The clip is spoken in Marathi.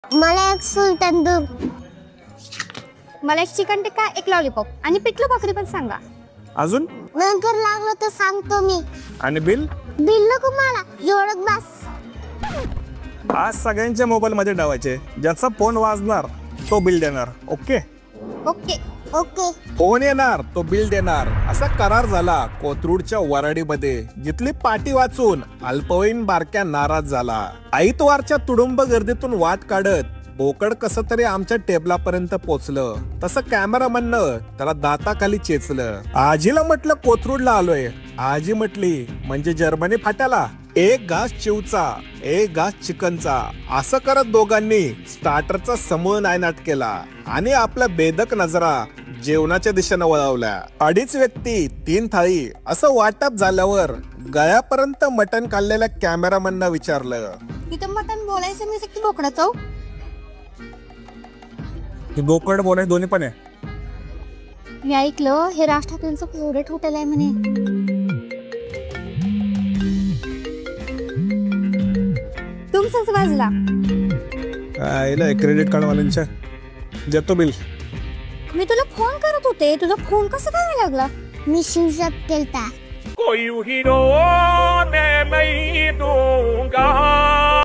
मला एक सुलतान दूध, मला एक चिकन टिक्का, एक लॉलीपॉप आणि पिठलं भाकरी पण सांगा. अजून नंतर लागलं तर सांगतो मी. आणि बिल? बिल नको मला, एवढं बस. आज सगळ्यांच्या मोबाईल मध्ये ठेवायचे, ज्याचा फोन वाजणार तो बिल देणार. Okay okay. ओके. फोन येणार तो बिल देणार, असा करार झाला कोथरूडच्या वराडीमध्ये. जिथली पाटी वाचून अल्पवयीन बारक्या नाराज झाला. आईतवारच्या तुडुंब गर्दीतून वाट काढत बोकड कसं तरी आमच्या टेबलापर्यंत पोचलं. तसं कॅमेरामॅननं त्याला दाताखाली चेचलं. आजीला म्हटलं कोथरूडला आलोय. आजी म्हटली म्हणजे जर्मनी फाट्याला. एक घास चिवचा, एक घास चिकनचा, असं करत दोघांनी स्टार्टरचा समूळ नायनाट केला आणि आपल्या बेधक नजरा जेवणाच्या दिशेनं वळवल्या. 2.5 व्यक्ती 3 थाळी असं वाटप झाल्यावर गळ्यापर्यंत मटण खाल्लेल्या कॅमेरामॅननं विचारलं, इथं मटण बोलायचं मी की बोकडाचं? बोकड बोलाय दोन्ही पण आहे. मी ऐकलं हे राज ठाकरेंचं फेवरेट हॉटेल आहे म्हणे. तुमचंच वाजला. क्रेडिट कार्ड वाल्यांच्या देतो बिल. मी तुला फोन करत होते, तुझा फोन कसा काय लागला? मी शिवजप केलता. कोई हीरो ने नहीं दूंगा